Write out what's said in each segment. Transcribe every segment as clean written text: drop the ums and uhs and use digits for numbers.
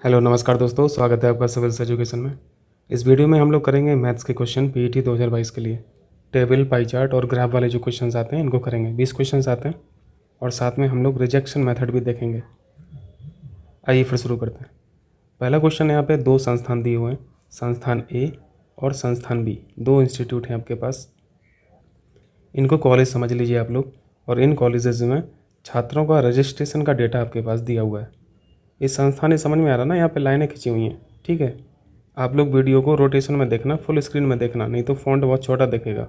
Hello नमस्कार दोस्तों, स्वागत है आपका सिविल्स एजुकेशन में। इस वीडियो में हम लोग करेंगे मैथ्स के क्वेश्चन पीईटी 2022 के लिए। टेबल, पाई चार्ट और ग्राफ वाले जो क्वेश्चंस आते हैं इनको करेंगे। 20 क्वेश्चंस आते हैं और साथ में हम लोग रिजेक्शन मेथड भी देखेंगे। आइए फिर शुरू करते हैं। पहला क्वेश्चन यहाँ पे दो संस्थान दिए हुए हैं, संस्थान ए और संस्थान बी। दो इंस्टीट्यूट हैं आपके पास। इनको कॉलेज समझ लीजिए आप लोग, और इन कॉलेजेस में छात्रों का रजिस्ट्रेशन का डेटा आपके पास दिया हुआ है। इस संस्थान ने समझ में आ रहा ना, यहाँ पे लाइनें खींची हुई हैं, ठीक है। आप लोग वीडियो को रोटेशन में देखना, फुल स्क्रीन में देखना, नहीं तो फ़ॉन्ट बहुत छोटा दिखेगा।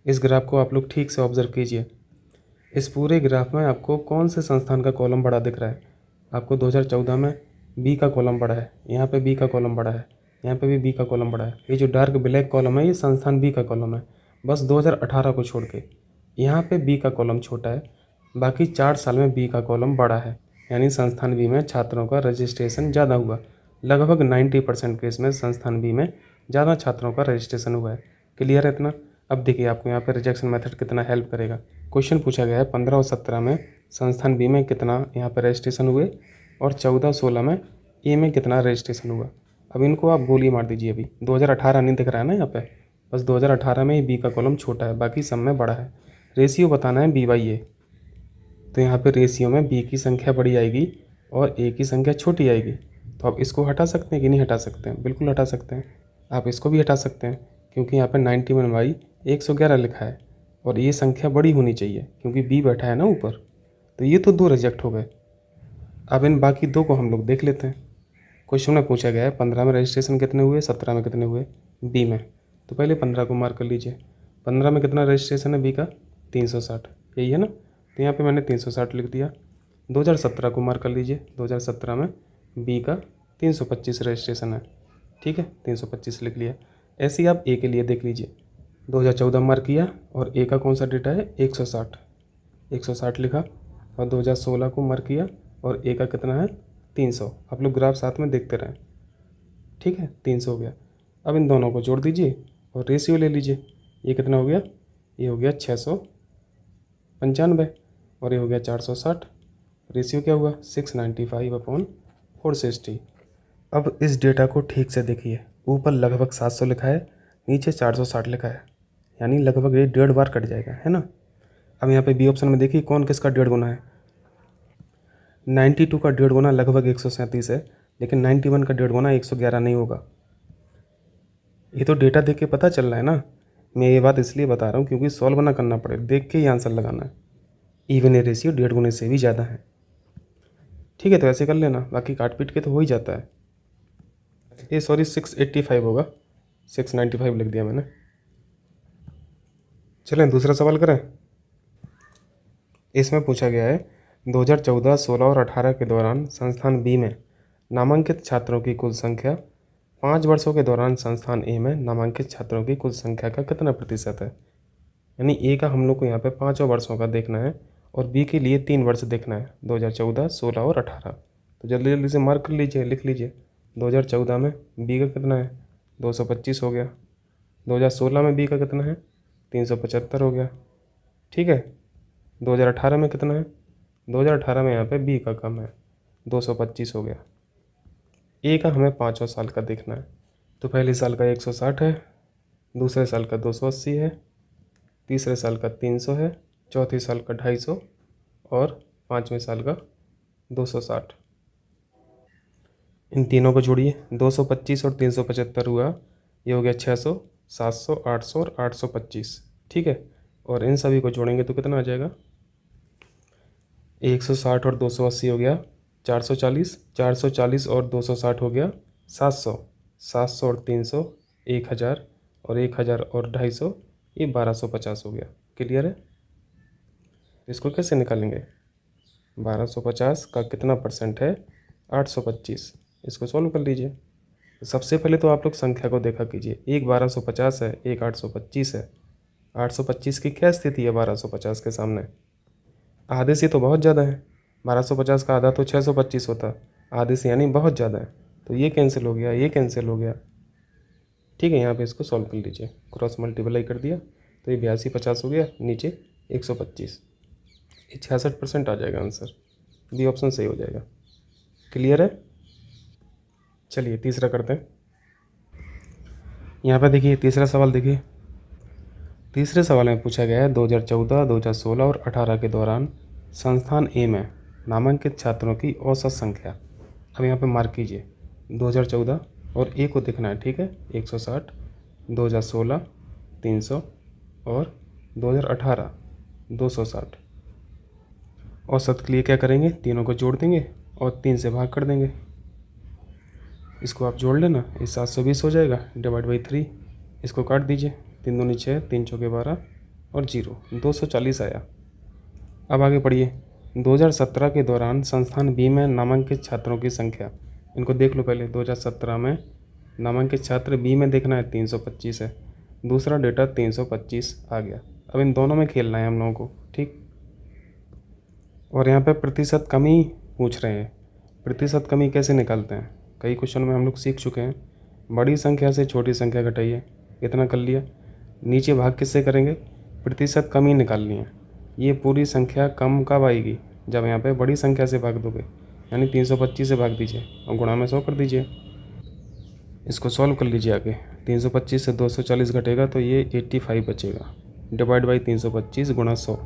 इस ग्राफ को आप लोग ठीक से ऑब्जर्व कीजिए। इस पूरे ग्राफ में आपको कौन से संस्थान का कॉलम बड़ा दिख रहा है? आपको 2014 में बी का कॉलम बड़ा है, यहाँ पे बी का कॉलम बड़ा है, यहाँ पे भी बी का कॉलम बड़ा है। ये जो डार्क ब्लैक कॉलम है ये संस्थान बी का कॉलम है। बस 2018 को छोड़ के यहाँ पे बी का कॉलम छोटा है, बाकी 4 साल में बी का कॉलम बड़ा है। यानी संस्थान बी में छात्रों का रजिस्ट्रेशन ज़्यादा हुआ। लगभग 90% केस में संस्थान बी में ज़्यादा छात्रों का रजिस्ट्रेशन हुआ है। क्लियर है इतना? अब देखिए आपको यहाँ पे रिजेक्शन मेथड कितना हेल्प करेगा। क्वेश्चन पूछा गया है 15 और 17 में संस्थान बी में कितना यहाँ पर रजिस्ट्रेशन हुए और 14-16 में ए में कितना रजिस्ट्रेशन हुआ। अब इनको आप गोली मार दीजिए। अभी 2018 नहीं दिख रहा है ना यहाँ पे, बस 2018 में ही बी का कॉलम छोटा है, बाकी सब में बड़ा है। रेशियो बताना है बी बाई ए, तो यहाँ पे रेशियो में बी की संख्या बड़ी आएगी और ए की संख्या छोटी आएगी। तो आप इसको हटा सकते हैं कि नहीं हटा सकते हैं? बिल्कुल हटा सकते हैं। आप इसको भी हटा सकते हैं क्योंकि यहाँ पे 91/111 लिखा है और ये संख्या बड़ी होनी चाहिए क्योंकि बी बैठा है ना ऊपर। तो ये तो 2 रिजेक्ट हो गए। अब इन बाकी 2 को हम लोग देख लेते हैं। क्वेश्चन में पूछा गया है 15 में रजिस्ट्रेशन कितने हुए, 17 में कितने हुए बी में। तो पहले 15 को मार्क कर लीजिए। 15 में कितना रजिस्ट्रेशन है बी का? 360, यही है ना। तो यहाँ पे मैंने 360 लिख दिया। 2017 को मार्क कर लीजिए। 2017 में बी का 325 रजिस्ट्रेशन है, ठीक है, 325 लिख लिया। ऐसे ही आप ए के लिए देख लीजिए। 2014 मार्क किया और ए का कौन सा डेटा है? 160, 160 लिखा। और 2016 को मार्क किया और ए का कितना है? 300। आप लोग ग्राफ साथ में देखते रहें, ठीक है। 300 हो गया। अब इन दोनों को जोड़ दीजिए और रेशियो ले लीजिए। ये कितना हो गया? ये हो गया 695 और ये हो गया 460। रेशियो क्या हुआ? 695/460। अब इस डेटा को ठीक से देखिए। ऊपर लगभग 700 लिखा है, नीचे 460 लिखा है, यानी लगभग ये 1.5 बार कट जाएगा, है ना। अब यहाँ पे बी ऑप्शन में देखिए कौन किसका 1.5 गुना है। 92 का 1.5 गुना लगभग 137 है, लेकिन 91 का 1.5 गुना 111 नहीं होगा। ये तो डेटा देख के पता चल रहा है ना। मैं ये बात इसलिए बता रहा हूँ क्योंकि सॉल्व ना करना पड़े, देख के ही आंसर लगाना है। इवन ए रेशियो 1.5 गुने से भी ज़्यादा है, ठीक है। तो ऐसे कर लेना, बाकी काट पीट के तो हो ही जाता है। ये सॉरी 685 होगा, 695 लिख दिया मैंने। चलें दूसरा सवाल करें। इसमें पूछा गया है 2014, 16 और 18 के दौरान संस्थान बी में नामांकित छात्रों की कुल संख्या 5 वर्षों के दौरान संस्थान ए में नामांकित छात्रों की कुल संख्या का कितना प्रतिशत है। यानी ए का हम लोग को यहाँ पे 5 वर्षों का देखना है और बी के लिए 3 वर्ष देखना है, 2014, 16 और 18। तो जल्दी जल्दी से मार्क कर लीजिए, लिख लीजिए। 2014 में बी का कितना है? 225 हो गया। 2016 में बी का कितना है? 375 हो गया, ठीक है। 2018 में कितना है? 2018 में यहाँ पे बी का कम है, 225 हो गया। ए का हमें 5 साल का देखना है। तो पहले साल का 160 है, दूसरे साल का 280 है, तीसरे साल का 300 है, चौथे साल का 250 और 5वें साल का 260। इन तीनों को जोड़िए, 225 और 375 हुआ, ये हो गया 600, 700, 800 और 825, ठीक है। और इन सभी को जोड़ेंगे तो कितना आ जाएगा? 160 और 280 हो गया 440, 440 और 260 हो गया 700, 700 और 300 1000 और 1000 और 250, ये 1250 हो गया। क्लियर है? इसको कैसे निकालेंगे? 1250 का कितना परसेंट है? 825। इसको सॉल्व कर लीजिए। तो सबसे पहले तो आप लोग संख्या को देखा कीजिए, एक 1250 है, एक 825 है। 825 की क्या स्थिति है 1250 के सामने? आधे से तो बहुत ज़्यादा है। 1250 का आधा तो 625 होता, आधे से यानी बहुत ज़्यादा है। तो ये कैंसिल हो गया, ये कैंसिल हो गया, ठीक है। यहाँ पे इसको सॉल्व कर लीजिए, क्रॉस मल्टीप्लाई कर दिया तो ये 8250 हो गया, नीचे 125, ये 66% आ जाएगा आंसर। बी ऑप्शन सही हो जाएगा। क्लियर है? चलिए तीसरा करते हैं। यहाँ पे देखिए तीसरा सवाल देखिए। तीसरे सवाल में पूछा गया है 2014, 2016 और 18 के दौरान संस्थान ए में नामांकित छात्रों की औसत संख्या। अब यहाँ पे मार्क कीजिए 2014 और ए को देखना है, ठीक है, 160, 2016 300 और 2018 260। औसत के लिए क्या करेंगे, तीनों को जोड़ देंगे और 3 से भाग कर देंगे। इसको आप जोड़ लेना, ये 720 हो जाएगा, डिवाइड बाई 3। इसको काट दीजिए, 3 दूनी 6, 3 चौके 12 और 0, 240 आया। अब आगे पढ़िए। 2017 के दौरान संस्थान बी में नामांकित छात्रों की संख्या। इनको देख लो पहले। 2017 में नामांकित छात्र बी में देखना है 325 है, दूसरा डेटा 325 आ गया। अब इन दोनों में खेलना है हम लोगों को, ठीक। और यहाँ पे प्रतिशत कमी पूछ रहे हैं। प्रतिशत कमी कैसे निकालते हैं, कई क्वेश्चन में हम लोग सीख चुके हैं। बड़ी संख्या से छोटी संख्या घटाइए, इतना कर लिया। नीचे भाग किससे करेंगे, प्रतिशत कमी निकालनी है। ये पूरी संख्या कम कब आएगी, जब यहाँ पे बड़ी संख्या से भाग दोगे, यानी 325 से भाग दीजिए और गुणा में 100 कर दीजिए। इसको सॉल्व कर लीजिए आगे। 325 से 240 घटेगा तो ये 85 बचेगा, डिवाइड बाई 325 गुणा 100।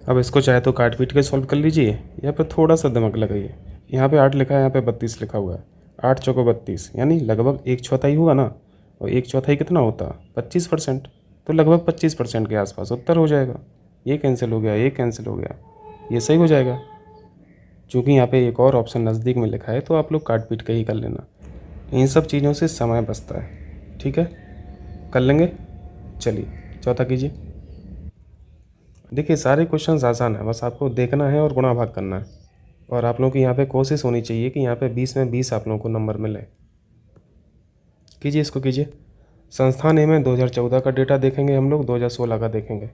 अब इसको चाहे तो काट पीट के सॉल्व कर लीजिए या फिर थोड़ा सा दिमाग लगाइए। यहाँ पे 8 लिखा है, यहाँ पे 32 लिखा हुआ है। 8 चौको 32, यानी लगभग 1/4 हुआ ना। और 1/4 कितना होता, 25%। तो लगभग 25% के आसपास उत्तर हो जाएगा। ये कैंसिल हो गया, ये कैंसिल हो गया, ये सही हो जाएगा। चूँकि यहाँ पे एक और ऑप्शन नज़दीक में लिखा है तो आप लोग काट पीट के ही कर लेना। इन सब चीज़ों से समय बचता है, ठीक है, कर लेंगे। चलिए चौथा कीजिए। देखिए सारे क्वेश्चंस आसान है, बस आपको देखना है और गुणा भाग करना है। और आप लोगों की यहाँ पे कोशिश होनी चाहिए कि यहाँ पे 20 में 20 आप लोगों को नंबर मिले। कीजिए, इसको कीजिए। संस्थान ए में 2014 का डेटा देखेंगे हम लोग, 2016 का देखेंगे।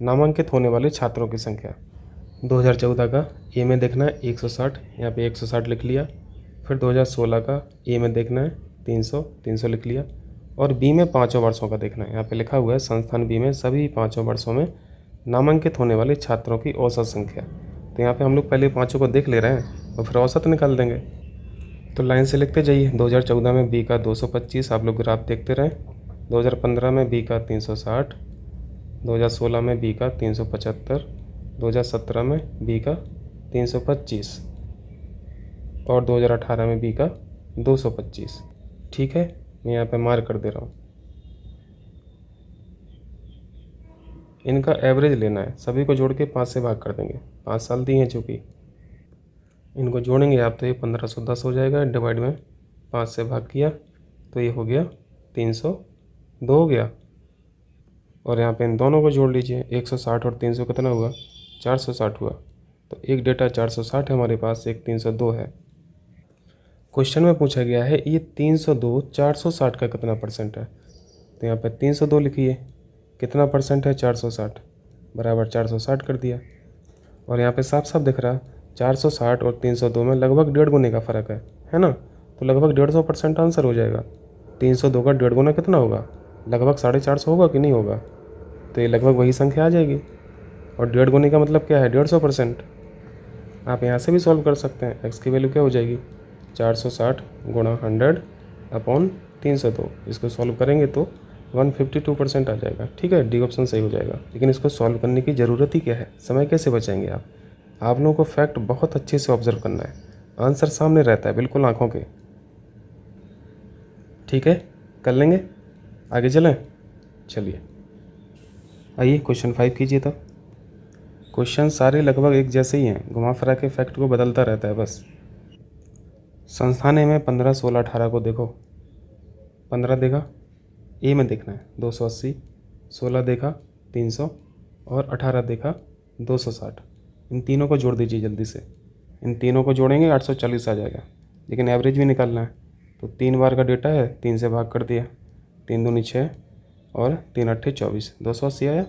नामांकित होने वाले छात्रों की संख्या 2014 का ए में देखना है 160, यहाँ पे 160 लिख लिया। फिर 2016 का ए में देखना है 300, 300 लिख लिया। और बी में 5 वर्षों का देखना है। यहाँ पे लिखा हुआ है संस्थान बी में सभी 5 वर्षों में नामांकित होने वाले छात्रों की औसत संख्या। तो यहाँ पे हम लोग पहले 5 को देख ले रहे हैं और फिर औसत निकाल देंगे। तो लाइन से लिखते जाइए। 2014 में बी का 225, आप लोग ग्राफ देखते रहें। 2015 में बी का 360, 2016 में बी का 375, 2017 में बी का 325 और 2018 में बी का 225। ठीक है, मैं यहाँ पे मार्क कर दे रहा हूँ। इनका एवरेज लेना है, सभी को जोड़ के 5 से भाग कर देंगे। 5 साल दिए हैं चूँकि, इनको जोड़ेंगे आप तो ये 1510 हो जाएगा। डिवाइड में 5 से भाग किया तो ये हो गया 302 हो गया। और यहाँ पे इन दोनों को जोड़ लीजिए, 160 और 300 कितना हुआ, 460 हुआ। तो एक डेटा 460 है हमारे पास, एक 302 है। क्वेश्चन में पूछा गया है ये 302 460 का कितना परसेंट है। तो यहाँ पे 302 लिखिए, कितना परसेंट है 460, बराबर 460 कर दिया। और यहाँ पे साफ साफ दिख रहा 460 और 302 में लगभग 1.5 गुने का फ़र्क है ना। तो लगभग 150% आंसर हो जाएगा। 302 का 1.5 गुना कितना होगा, लगभग 450 होगा कि नहीं होगा। तो ये लगभग वही संख्या आ जाएगी। और 1.5 गुने का मतलब क्या है, 150%। आप यहाँ से भी सॉल्व कर सकते हैं। एक्स की वैल्यू क्या हो जाएगी, 460 गुणा 100 अपॉन 302। इसको सॉल्व करेंगे तो 152% आ जाएगा। ठीक है, डी ऑप्शन सही हो जाएगा। लेकिन इसको सॉल्व करने की ज़रूरत ही क्या है, समय कैसे बचाएंगे आप लोगों को फैक्ट बहुत अच्छे से ऑब्जर्व करना है। आंसर सामने रहता है बिल्कुल आंखों के। ठीक है, कर लेंगे, आगे चलें। चलिए आइए क्वेश्चन 5 कीजिए। तो क्वेश्चन सारे लगभग एक जैसे ही हैं, घुमा फिरा के फैक्ट को बदलता रहता है बस। संस्थान ए में 15, 16, 18 को देखो। 15 देखा, ए में देखना है 280, 16 देखा 300 और 18 देखा 260। इन तीनों को जोड़ दीजिए जल्दी से। इन तीनों को जोड़ेंगे 840 आ जाएगा। लेकिन एवरेज भी निकालना है, तो 3 बार का डेटा है, 3 से भाग कर दिया। 3 दूनी 6 और 3 अट्ठे 24, 280 आया।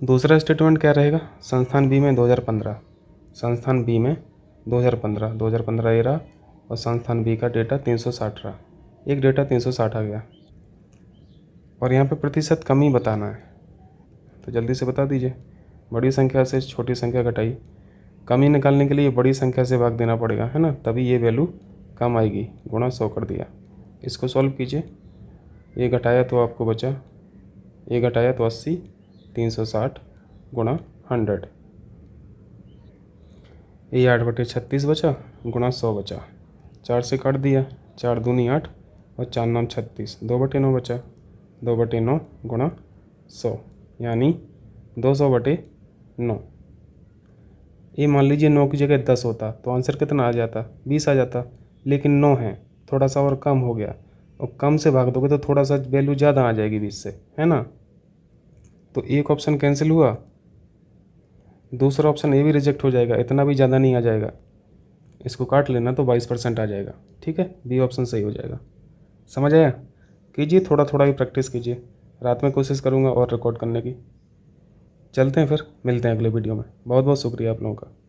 दूसरा स्टेटमेंट क्या रहेगा, संस्थान बी में 2015, संस्थान बी में 2015 ये रहा। और संस्थान बी का डेटा 360 रहा। एक डेटा 360 आ गया। और यहाँ पे प्रतिशत कमी बताना है, तो जल्दी से बता दीजिए। बड़ी संख्या से छोटी संख्या घटाई कमी निकालने के लिए बड़ी संख्या से भाग देना पड़ेगा, है ना, तभी ये वैल्यू कम आएगी। गुणा 100 कर दिया। इसको सॉल्व कीजिए। ये घटाया तो आपको बचा, ये घटाया तो 80, 360 गुणा 100। ये 8/36 बचा गुणा 100 बचा। 4 से काट दिया, 4 दूनी 8 और 4 नाम 36, 2/9 बचा। 2/9 गुणा 100 यानी 200/9। ये मान लीजिए 9 की जगह 10 होता तो आंसर कितना आ जाता, 20 आ जाता, लेकिन 9 है, थोड़ा सा और कम हो गया, और कम से भाग दोगे तो थोड़ा सा वैल्यू ज़्यादा आ जाएगी 20 से, है ना। तो एक ऑप्शन कैंसिल हुआ, दूसरा ऑप्शन ये भी रिजेक्ट हो जाएगा, इतना भी ज़्यादा नहीं आ जाएगा। इसको काट लेना तो 22% आ जाएगा। ठीक है, बी ऑप्शन सही हो जाएगा। समझ आया? कीजिए, थोड़ा थोड़ा ही प्रैक्टिस कीजिए। रात में कोशिश करूँगा और रिकॉर्ड करने की। चलते हैं फिर, मिलते हैं अगले वीडियो में। बहुत बहुत शुक्रिया आप लोगों का।